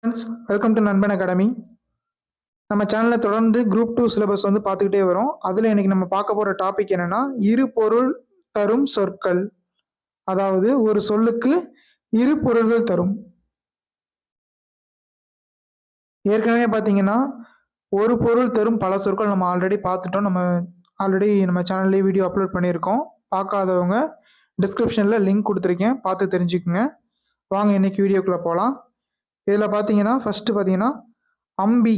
Friends, welcome to நண்பன் academy. நம்ம சேனலில் தொடர்ந்து குரூப் 2 சிலபஸ் பார்த்துக்கிட்டே வரோம். அதில் இன்னைக்கு நம்ம பார்க்க போகிற டாபிக் என்னன்னா, இரு பொருள் தரும் சொற்கள். அதாவது ஒரு சொல்லுக்கு இரு பொருள்கள் தரும். ஏற்கனவே பார்த்தீங்கன்னா, ஒரு பொருள் தரும் பல சொற்கள் நம்ம ஆல்ரெடி பார்த்துட்டோம். நம்ம சேனல்லேயே வீடியோ அப்லோட் பண்ணியிருக்கோம். பார்க்காதவங்க டிஸ்கிரிப்ஷனில் லிங்க் கொடுத்துருக்கேன், பார்த்து தெரிஞ்சுக்குங்க. வாங்க இன்னைக்கு வீடியோக்குள்ளே போகலாம். இதில் பார்த்தீங்கன்னா, ஃபஸ்ட்டு பார்த்தீங்கன்னா அம்பி.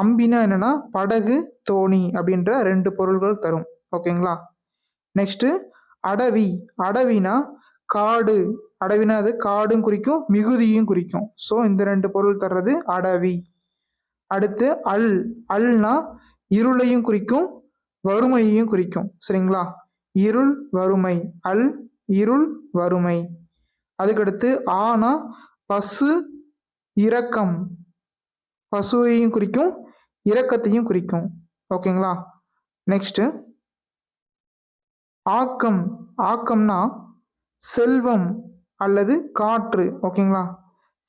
அம்பினா என்னன்னா படகு, தோணி அப்படின்ற 2 பொருள்கள் தரும். ஓகேங்களா? நெக்ஸ்ட்டு அடவி. அடவினா காடு. அடவினா அது காடும் குறிக்கும், மிகுதியும் குறிக்கும். ஸோ இந்த 2 பொருள் தர்றது அடவி. அடுத்து அல். அல்னா இருளையும் குறிக்கும், வறுமையையும் குறிக்கும். சரிங்களா? இருள், வறுமை. அல், இருள், வறுமை. அதுக்கடுத்து ஆனா பசு, இரக்கம். பசுவையும் குறிக்கும், இரக்கத்தையும் குறிக்கும். ஓகேங்களா? நெக்ஸ்ட் ஆக்கம். ஆக்கம்னா செல்வம் அல்லது காற்று. ஓகேங்களா?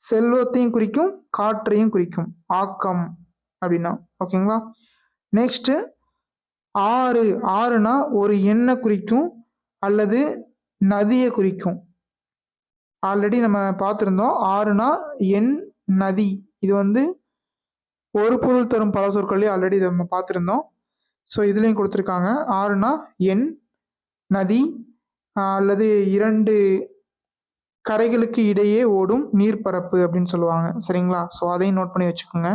செல்வத்தையும் குறிக்கும், காற்றையும் குறிக்கும் ஆக்கம் அப்படின்னா. ஓகேங்களா? நெக்ஸ்ட் ஆறு. ஆறுனா ஒரு எண்ணை குறிக்கும் அல்லது நதியை குறிக்கும். ஆல்ரெடி நம்ம பார்த்துருந்தோம். ஆறுனா எண், நதி. இது ஒரு பொருள் தரும் பல சொற்களையும் ஆல்ரெடி இதை நம்ம பார்த்துருந்தோம். ஸோ இதுலேயும் கொடுத்துருக்காங்க. ஆறுனா எண், நதி அல்லது 2 கரைகளுக்கு இடையே ஓடும் நீர்ப்பரப்பு அப்படின்னு சொல்லுவாங்க. சரிங்களா? ஸோ அதையும் நோட் பண்ணி வச்சுக்கோங்க.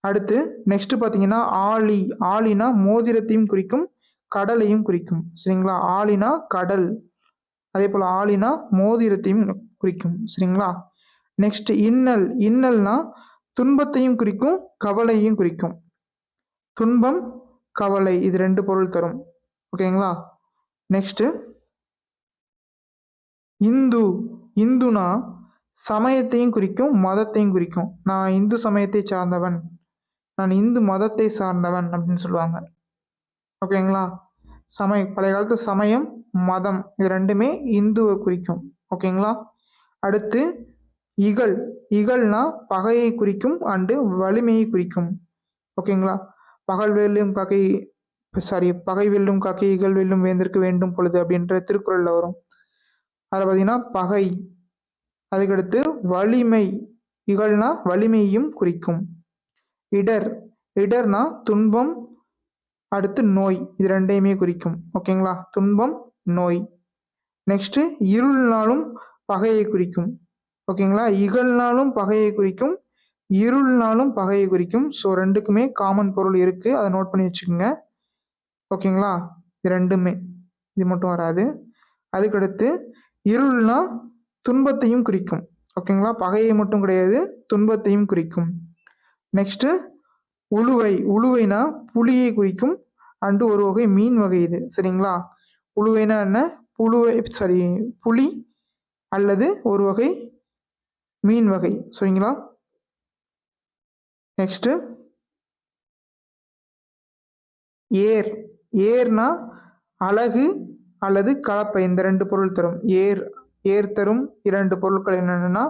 அடுத்து நெக்ஸ்ட் பார்த்தீங்கன்னா ஆழி. ஆழினா மோதிரத்தையும் குறிக்கும், கடலையும் குறிக்கும். சரிங்களா? ஆழினா கடல், அதே போல் ஆழினா மோதிரத்தையும் குறிக்கும். சரிங்களா? நெக்ஸ்ட் இன்னல். இன்னல்னா துன்பத்தையும் குறிக்கும், கவலையும் குறிக்கும். துன்பம், கவலை, இது 2 பொருள் தரும். ஓகேங்களா? நெக்ஸ்ட் இந்து. இந்துனா சமயத்தையும் குறிக்கும், மதத்தையும் குறிக்கும். நான் இந்து சமயத்தை சார்ந்தவன், நான் இந்து மதத்தை சார்ந்தவன் அப்படின்னு சொல்லுவாங்க. ஓகேங்களா? பழைய காலத்து சமயம், மதம், இது 2மே இந்துவை குறிக்கும். ஓகேங்களா? அடுத்து இகல். இகல்னா பகையை குறிக்கும் அண்டு வலிமையை குறிக்கும். ஓகேங்களா? பகல் வெல்லும் காக்கை பகை வெல்லும் காக்கை இகல் வெல்லும் வேந்தற்கு வேண்டும் பொழுது அப்படின்ற திருக்குறள்ல வரும். அதில் பார்த்தீங்கன்னா பகை. அதுக்கடுத்து வலிமை. இகழ்னா வலிமையும் குறிக்கும். இடர். இடர்னா துன்பம், அடுத்து நோய், இது 2யுமே குறிக்கும். ஓகேங்களா? துன்பம், நோய். நெக்ஸ்ட் இருள்னாலும் பகையை குறிக்கும். ஓகேங்களா? இகழ்னாலும் பகையை குறிக்கும், இருள்னாலும் பகையை குறிக்கும். ஸோ 2க்குமே காமன் பொருள் இருக்கு, அதை நோட் பண்ணி வச்சுக்கோங்க. ஓகேங்களா? இது 2மே, இது மட்டும் வராது. அதுக்கடுத்து இருள்னா துன்பத்தையும் குறிக்கும். ஓகேங்களா? பகையை மட்டும் கிடையாது, துன்பத்தையும் குறிக்கும். நெக்ஸ்ட் உழுவை. உழுவைனா புலியை குறிக்கும் அண்டு ஒரு வகை மீன் வகை இது. சரிங்களா? உழுவைனா என்ன? புலி அல்லது ஒரு வகை மீன் வகை. சரிங்களா? நெக்ஸ்ட் ஏர். ஏர்னா அழகு அல்லது கலப்பை, இந்த 2 பொருள் தரும். ஏர் தரும் 2 பொருட்கள் என்னென்னா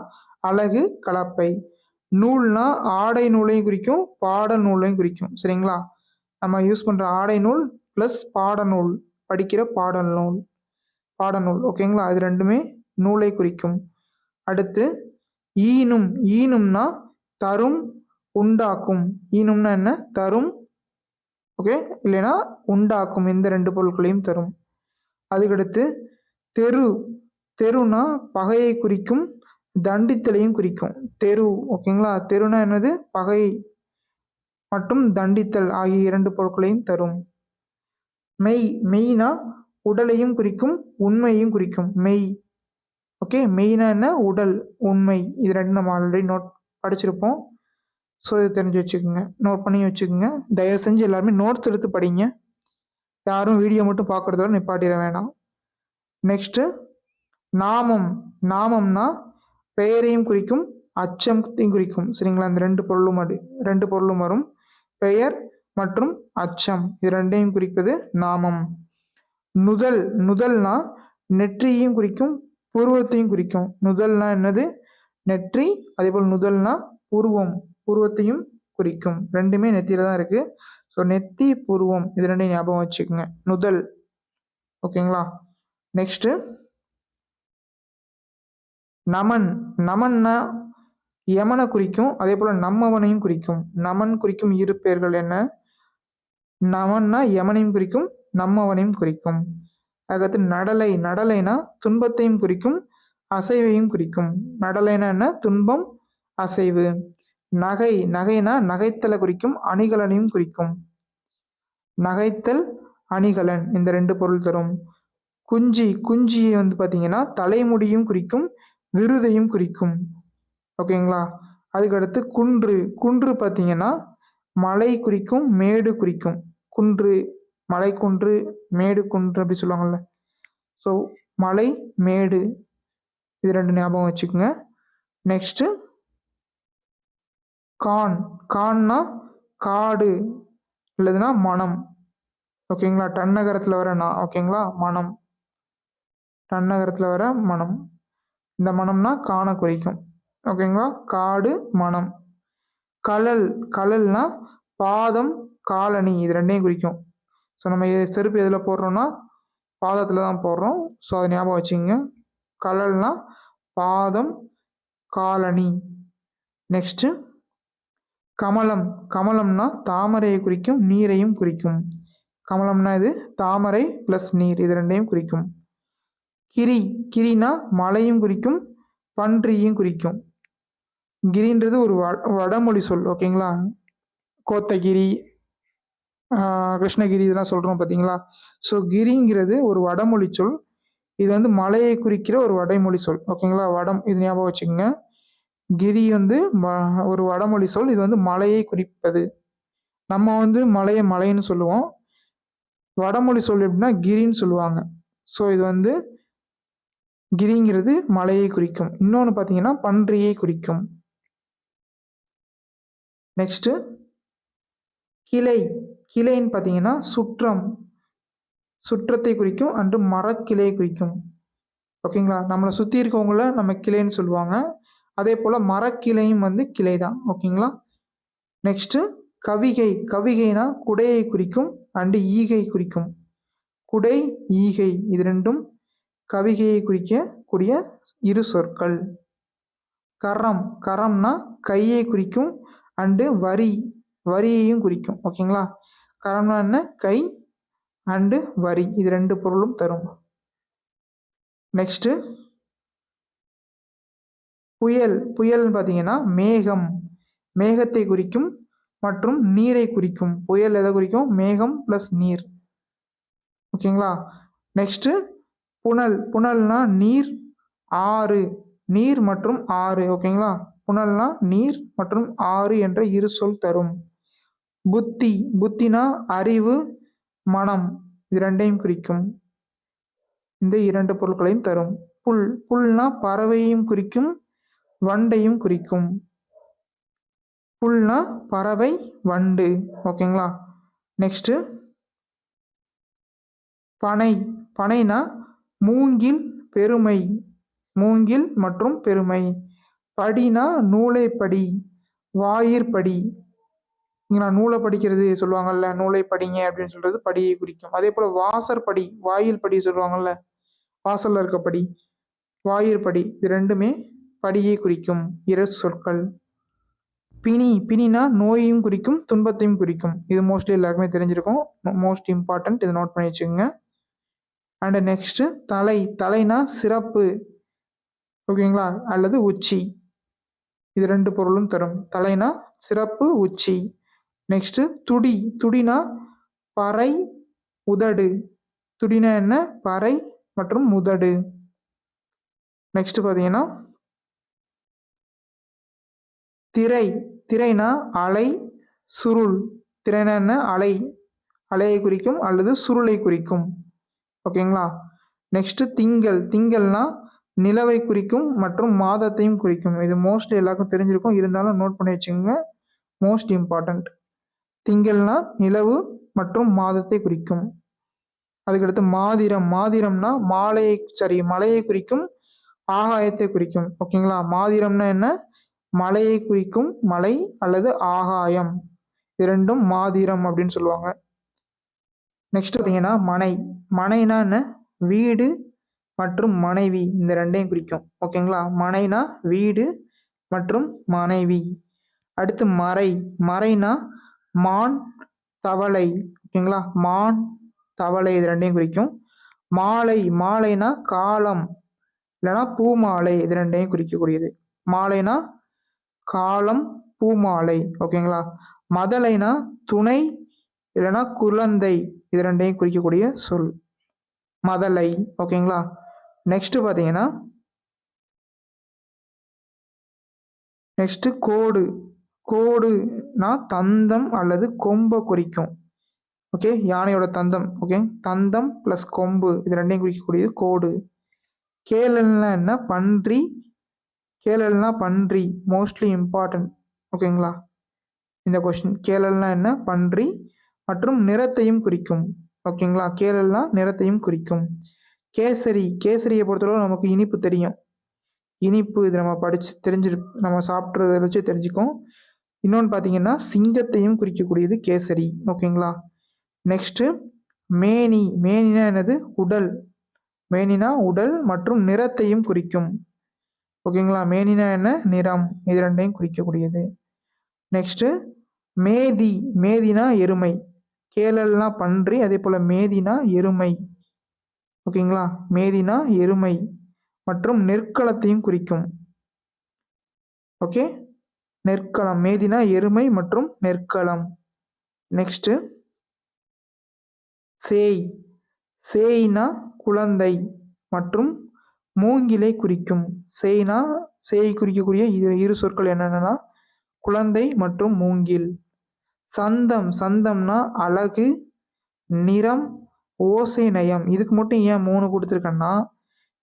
அழகு, கலப்பை. நூல்னா ஆடை நூலையும் குறிக்கும், பாடல் நூலையும் குறிக்கும். சரிங்களா? நம்ம யூஸ் பண்ணுற ஆடை நூல் ப்ளஸ் பாடநூல், படிக்கிற பாடநூல். ஓகேங்களா? அது 2மே நூலை குறிக்கும். அடுத்து ஈனும். ஈனும்னா தரும், உண்டாக்கும். ஈனும்னா என்ன? தரும், ஓகே, இல்லைன்னா உண்டாக்கும். இந்த 2 பொருட்களையும் தரும். அதுக்கடுத்து தெரு. தெருனா பகையை குறிக்கும், தண்டித்தலையும் குறிக்கும். தெரு. ஓகேங்களா? தெருனா என்னது? பகை மற்றும் தண்டித்தல் ஆகிய 2 பொருட்களையும் தரும். மெய். மெய்னா உடலையும் குறிக்கும், உண்மையையும் குறிக்கும். மெய். ஓகே, மெய்னா என்ன? உடல், உண்மை. இது 2 நம்ம ஆல்ரெடி படிச்சிருப்போம். ஸோ இது தெரிஞ்சு வச்சுக்கோங்க, நோட் பண்ணி வச்சுக்கோங்க. தயவு செஞ்சு எல்லாருமே நோட்ஸ் எடுத்து படிங்க. யாரும் வீடியோ மட்டும் பார்க்குறதோட நிப்பாட்டிட வேணாம். நெக்ஸ்ட்டு நாமம். நாமம்னா பெயரையும் குறிக்கும், அச்சத்தையும் குறிக்கும். சரிங்களா? இந்த 2 பொருளும் வரும். பெயர் மற்றும் அச்சம், இது 2யும் குறிப்பது நாமம். நுதல். நுதல்னா நெற்றியையும் குறிக்கும், புருவத்தையும் குறிக்கும். நுதல்னா என்னது? நெற்றி, அதே போல் நுதல்னா புருவம், புருவத்தையும் குறிக்கும். ரெண்டுமே நெத்தியில தான் இருக்கு. ஸோ நெத்தி, புருவம் இது ரெண்டையும் ஞாபகம் வச்சுக்கோங்க. நுதல். ஓகேங்களா? நெக்ஸ்ட்டு நமன். நமன்னா யமனை குறிக்கும், அதே போல் நம்மவனையும் குறிக்கும். நமன் குறிக்கும் இரு பெயர்கள் என்ன? நமன்னா யமனையும் குறிக்கும், நம்மவனையும் குறிக்கும். அதுக்கடுத்து நடலை. நடலைனா துன்பத்தையும் குறிக்கும், அசைவையும் குறிக்கும். நடலைனா என்ன? துன்பம், அசைவு. நகை. நகைனா நகைத்தலை குறிக்கும், அணிகலனையும் குறிக்கும். நகைத்தல், அணிகலன் இந்த ரெண்டு பொருள் தரும். குஞ்சி. குஞ்சியை வந்து பார்த்தீங்கன்னா தலைமுடியும் குறிக்கும், விருதையும் குறிக்கும். ஓகேங்களா? அதுக்கடுத்து குன்று. குன்று பார்த்தீங்கன்னா மலை குறிக்கும், மேடு குறிக்கும். குன்று, மலை குன்று, மேடு குன்று அப்படி சொல்லுவாங்கள்ல. ஸோ மலை, மேடு இது ரெண்டு ஞாபகம் வச்சுக்கோங்க. நெக்ஸ்ட்டு கான். கான்னா காடு இல்லதுன்னா மனம். ஓகேங்களா? டன்னகரத்தில் வர நான். ஓகேங்களா? மனம். டன்னகரத்தில் வர மனம். இந்த மனம்னா காண குறிக்கும். ஓகேங்களா? காடு, மனம். கழல். கழல்னா பாதம், காலணி இது ரெண்டையும் குறிக்கும். ஸோ நம்ம செருப்பு எதில் போடுறோம்னா பாதத்தில் தான் போடுறோம். ஸோ அதை ஞாபகம் வச்சுக்கோங்க. கழல்னா பாதம், காலணி. நெக்ஸ்ட்டு கமலம். கமலம்னா தாமரையை குறிக்கும், நீரையும் குறிக்கும். கமலம்னா இது தாமரை ப்ளஸ் நீர் இது ரெண்டையும் குறிக்கும். கிரி. கிரினா மலையும் குறிக்கும், பன்றியையும் குறிக்கும். கிரின்றது ஒரு வடமொழி சொல். ஓகேங்களா? கோத்தகிரி, கிருஷ்ணகிரி இதெல்லாம் சொல்கிறோம் பார்த்தீங்களா? ஸோ கிரிங்கிறது ஒரு வடமொழி சொல். இது வந்து மலையை குறிக்கிற ஒரு வடமொழி சொல். ஓகேங்களா? வடம் இது ஞாபகம் வச்சுக்கோங்க. கிரி வந்து ஒரு வடமொழி சொல். இது வந்து மலையை குறிப்பது. நம்ம வந்து மலையை மலைன்னு சொல்லுவோம். வடமொழி சொல் எப்படின்னா கிரின்னு சொல்லுவாங்க. ஸோ இது வந்து கிரிங்கிறது மலையை குறிக்கும். இன்னொன்று பார்த்தீங்கன்னா பன்றியை குறிக்கும். நெக்ஸ்ட்டு கிளை. கிளைன்னு பார்த்தீங்கன்னா சுற்றம், சுற்றத்தை குறிக்கும் அன்று மரக்கிளையை குறிக்கும். ஓகேங்களா? நம்மளை சுற்றி இருக்கவங்கள நம்ம கிளைன்னு சொல்லுவாங்க. அதே போல் மரக்கிளையும் வந்து கிளை தான். ஓகேங்களா? நெக்ஸ்ட்டு கவிகை. கவிகைனா குடையை குறிக்கும் அண்டு ஈகை குறிக்கும். குடை, ஈகை இது ரெண்டும் கவிகையை குறிக்கக்கூடிய இரு சொற்கள். கரம். கரம்னா கையை குறிக்கும் அண்டு வரி, வரியையும் குறிக்கும். ஓகேங்களா? கரம்னா என்ன? கை அண்டு வரி இது ரெண்டு பொருளும் தரும். நெக்ஸ்ட்டு புயல். புயல்னு பார்த்தீங்கன்னா மேகம், மேகத்தை குறிக்கும் மற்றும் நீரை குறிக்கும். புயல் எதை குறிக்கும்? மேகம் ப்ளஸ் நீர். ஓகேங்களா? நெக்ஸ்ட்டு புனல். புனல்னா நீர், ஆறு, நீர் மற்றும் ஆறு. ஓகேங்களா? புனல்னா நீர் மற்றும் ஆறு என்ற இரு சொல் தரும். புத்தி. புத்தினா அறிவு, மனம் இது ரெண்டையும் குறிக்கும். இந்த இரண்டு பொருட்களையும் தரும். புல். புல்னா பறவையும் குறிக்கும், வண்டையும் குறிக்கும். புல்னா பறவை, வண்டு. ஓகேங்களா? நெக்ஸ்ட்டு பனை. பனைனா மூங்கில், பெருமை, மூங்கில் மற்றும் பெருமை. படினா நூலை படி, வாயிற் படி. இங்கே நூலை படிக்கிறது சொல்லுவாங்கல்ல, நூலை படிங்க அப்படின்னு சொல்றது படியை குறிக்கும். அதே போல் வாசற்படி, வாயில் படி சொல்லுவாங்கல்ல, வாசல்ல இருக்க படி, வாயிற் படி இது ரெண்டுமே படியை குறிக்கும் இரு சொற்கள். பிணி. பிணினா நோயையும் குறிக்கும், துன்பத்தையும் குறிக்கும். இது மோஸ்ட்லி எல்லாருக்குமே தெரிஞ்சிருக்கும். மோஸ்ட் இம்பார்ட்டன்ட், இதை நோட் பண்ணி வச்சுக்கோங்க. அண்ட் நெக்ஸ்ட்டு தலை. தலைனா சிறப்பு. ஓகேங்களா? அல்லது உச்சி இது ரெண்டு பொருளும் தரும். தலைனா சிறப்பு, உச்சி. நெக்ஸ்ட்டு துடி. துடினா பறை, உதடு. துடினா என்ன? பறை மற்றும் உதடு. நெக்ஸ்ட் பார்த்தீங்கன்னா திரை. திரைனா அலை, சுருள். திரைனா என்ன? அலை, அலையை குறிக்கும் அல்லது சுருளை குறிக்கும். ஓகேங்களா? நெக்ஸ்ட்டு திங்கள். திங்கள்னா நிலவை குறிக்கும் மற்றும் மாதத்தையும் குறிக்கும். இது மோஸ்ட்லி எல்லாருக்கும் தெரிஞ்சிருக்கும், இருந்தாலும் நோட் பண்ணி வச்சுக்கோங்க, மோஸ்ட் இம்பார்ட்டண்ட். திங்கள்னா நிலவு மற்றும் மாதத்தை குறிக்கும். அதுக்கடுத்து மாதிரம். மாதிரம்னா மலையை குறிக்கும் ஆகாயத்தை குறிக்கும். ஓகேங்களா? மாதிரம்னா என்ன? மலையை குறிக்கும் மலை அல்லது ஆகாயம். இது ரெண்டும் மாதிரம் அப்படின்னு சொல்லுவாங்க. நெக்ஸ்ட் பார்த்தீங்கன்னா மனை. மனைனா என்ன? வீடு மற்றும் மனைவி இந்த ரெண்டையும் குறிக்கும். ஓகேங்களா? மனைனா வீடு மற்றும் மனைவி. அடுத்து மறை. மறைனா மான், தவளை. ஓகேங்களா? மான், தவளை இது ரெண்டையும் குறிக்கும். மாலை. மாலைனா காலம் இல்லைனா பூமாலை இது ரெண்டையும் குறிக்கக்கூடியது. மாலைனா காலம், பூமாலை. ஓகேங்களா? மதலைனா துணை இல்லைனா குழந்தை இது ரெண்டையும் குறிக்கக்கூடிய சொல் மதலை. ஓகேங்களா? நெக்ஸ்ட் பார்த்தீங்கன்னா நெக்ஸ்ட் கோடு. கோடுனா தந்தம் அல்லது கொம்பை குறிக்கும். ஓகே, யானையோட தந்தம். ஓகே, தந்தம் ப்ளஸ் கொம்பு இது ரெண்டையும் குறிக்கக்கூடியது கோடு. கேளல்னா என்ன? பன்றி. கேளல்னா பன்றி, மோஸ்ட்லி இம்பார்ட்டன்ட். ஓகேங்களா? இந்த கொஸ்டின் கேளல்னா என்ன? பன்றி மற்றும் நிறத்தையும் குறிக்கும். ஓகேங்களா? கேளல்னா நிறத்தையும் குறிக்கும். கேசரி. கேசரியை பொறுத்தளவு நமக்கு இனிப்பு தெரியும். இனிப்பு இது நம்ம படித்து நம்ம சாப்பிட்றத வச்சு தெரிஞ்சுக்கோம். இன்னொன்று பார்த்தீங்கன்னா சிங்கத்தையும் குறிக்கக்கூடியது கேசரி. ஓகேங்களா? நெக்ஸ்ட்டு மேனி. மேனினா என்னது? உடல். மேனினா உடல் மற்றும் நிறத்தையும் குறிக்கும். ஓகேங்களா? மேனினா என்ன? நிறம். இது ரெண்டையும் குறிக்கக்கூடியது. நெக்ஸ்ட்டு மேதி. மேதினா எருமை. கேளல்னா பன்றி, அதே போல் மேதினா எருமை. ஓகேங்களா? மேதினா எருமை மற்றும் நெற்களத்தையும் குறிக்கும். ஓகே, நெற்களம். மேதினா எருமை மற்றும் நெற்களம். நெக்ஸ்ட்டு சேய். சேய்னா குழந்தை மற்றும் மூங்கிலை குறிக்கும். சேய்னா சேய் குறிக்கக்கூடிய இரு சொற்கள் என்னென்னா குழந்தை மற்றும் மூங்கில். சந்தம். சந்தம்னா அழகு, நிறம், ஓசை, நயம். இதுக்கு மட்டும் ஏன் 3 கொடுத்துருக்கேன்னா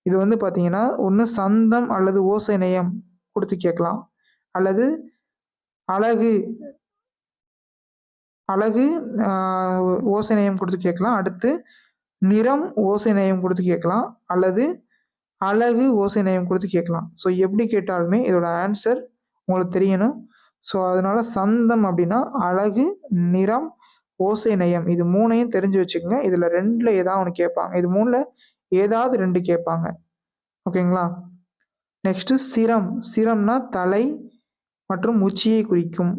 இது வந்து பார்த்தீங்கன்னா ஒன்று சந்தம் அல்லது ஓசை நயம் கொடுத்து கேட்கலாம், அல்லது அழகு அழகு ஓசை நயம் கொடுத்து கேட்கலாம். அடுத்து நிறம் ஓசை நயம் கொடுத்து கேட்கலாம், அல்லது அழகு ஓசை நயம் கொடுத்து கேட்கலாம். ஸோ எப்படி கேட்டாலுமே இதோட ஆன்சர் உங்களுக்கு தெரியணும். ஸோ அதனால சந்தம் அப்படின்னா அழகு, நிறம், ஓசை நயம் இது 3ஐயும் தெரிஞ்சு வச்சுக்கோங்க. இதில் 2ல் ஏதாவது ஒன்று கேட்பாங்க. இது 3ல் ஏதாவது 2 கேட்பாங்க. ஓகேங்களா? நெக்ஸ்ட்டு சிரம். சிரம்னா தலை மற்றும் உச்சியை குறிக்கும்.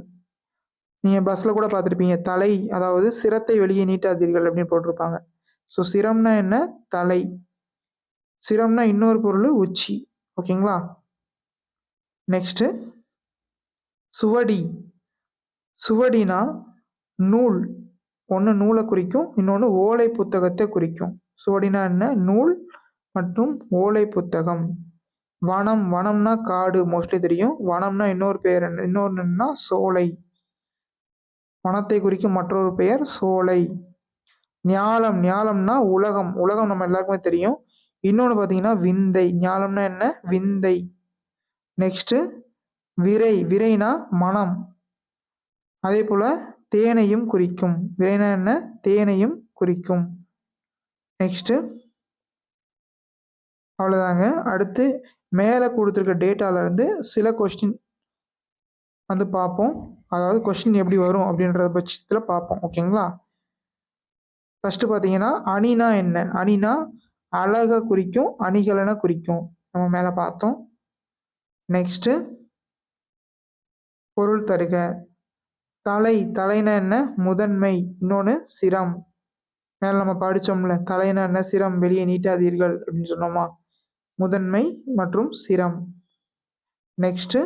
நீங்கள் பஸ்ஸில் கூட பார்த்துருப்பீங்க, தலை அதாவது சிரத்தை வெளியே நீட்டாதீர்கள் அப்படின்னு போட்டிருப்பாங்க. ஸோ சிரம்னா என்ன? தலை. சிரம்னா இன்னொரு பொருள் உச்சி. ஓகேங்களா? நெக்ஸ்ட்டு சுவடி. சுவடினா நூல். ஒன்று நூலை குறிக்கும், இன்னொன்று ஓலை புத்தகத்தை குறிக்கும். சுவடினா என்ன? நூல் மற்றும் ஓலை புத்தகம். வனம். வனம்னா காடு, மோஸ்ட்லி தெரியும். வனம்னா இன்னொரு பெயர் என்ன? இன்னொன்றுன்னா சோலை. வனத்தை குறிக்கும் மற்றொரு பெயர் சோலை. ஞாலம். ஞாலம்னா உலகம். உலகம் நம்ம எல்லாருக்குமே தெரியும். இன்னொன்று பார்த்தீங்கன்னா விந்தை. ஞாலம்னா என்ன? விந்தை. நெக்ஸ்ட்டு விரை. விரைனா மனம். அதே போல் தேனையும் குறிக்கும். விரைனா என்ன? தேனையும் குறிக்கும். நெக்ஸ்ட்டு அவ்வளோதாங்க. அடுத்து மேலே கொடுத்துருக்க டேட்டாவிலேருந்து சில கொஸ்டின் வந்து பார்ப்போம். அதாவது கொஸ்டின் எப்படி வரும் அப்படின்ற பட்சத்தில் பார்ப்போம். ஓகேங்களா? ஃபஸ்ட்டு பார்த்தீங்கன்னா அணினா என்ன? அணினா அழகை குறிக்கும், அணிகலனை குறிக்கும். நம்ம மேலே பார்த்தோம். நெக்ஸ்ட்டு பொருள் தருக. தலை. தலைனா என்ன? முதன்மை. இன்னொன்று சிரம். மேலே நம்ம படித்தோம்ல, தலைனா என்ன? சிரம் வெளியே நீட்டாதீர்கள் அப்படின்னு சொன்னோமா? முதன்மை மற்றும் சிரம். நெக்ஸ்ட்டு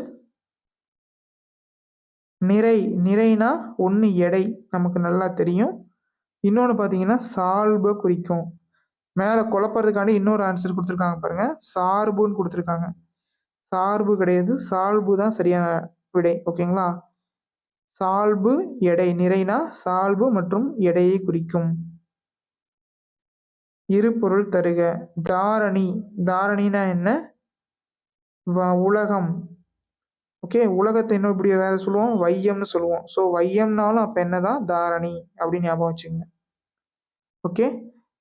நிறை. நிறைனா ஒன்று எடை, நமக்கு நல்லா தெரியும். இன்னொன்று பார்த்தீங்கன்னா சால்பை குறிக்கும். மேலே குழப்பறதுக்காண்டி இன்னொரு ஆன்சர் கொடுத்துருக்காங்க பாருங்கள், சார்புன்னு கொடுத்துருக்காங்க. சார்பு கிடையாது, சால்பு தான் சரியான விடை. ஓகேங்களா? சால்பு, எடை. நிறைனா சால்பு மற்றும் எடையை குறிக்கும். இரு பொருள் தருக. தாரணி. தாரணினா என்ன? உலகம். ஓகே, உலகத்தை இன்னும் இப்படி வேறு சொல்லுவோம், வையம்னு சொல்லுவோம். ஸோ வையம்னாலும் அப்போ என்ன தான்? தாரணி அப்படின்னு ஞாபகம் வச்சுங்க. ஓகே,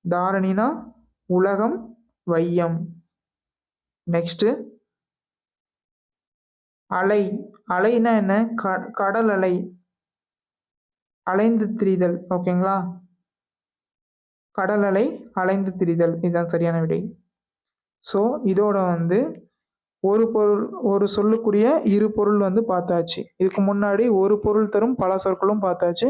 தாரணினா உலகம், வையம். நெக்ஸ்ட்டு அலை. அலைனா என்ன? கடல் அலை, அலைந்து திரிதல். ஓகேங்களா? கடல் அலை, அலைந்து திரிதல், இதுதான் சரியான விடை. ஸோ இதோட வந்து ஒரு சொல்லக்கூடிய இரு பொருள் வந்து பார்த்தாச்சு. இதுக்கு முன்னாடி ஒரு பொருள் தரும் பல சொற்களும் பார்த்தாச்சு.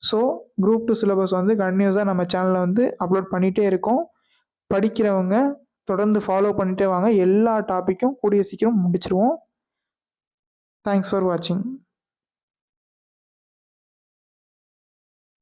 ஸோ குரூப் 2 சிலபஸ் வந்து கண்டினியூஸாக நம்ம சேனலில் வந்து அப்லோட் பண்ணிகிட்டே இருக்கோம். படிக்கிறவங்க தொடர்ந்து ஃபாலோ பண்ணிட்டே வாங்க. எல்லா டாப்பிக்கும் கூடிய சீக்கிரம் முடிச்சிருவோம். தேங்க்ஸ் ஃபார் வாட்சிங்.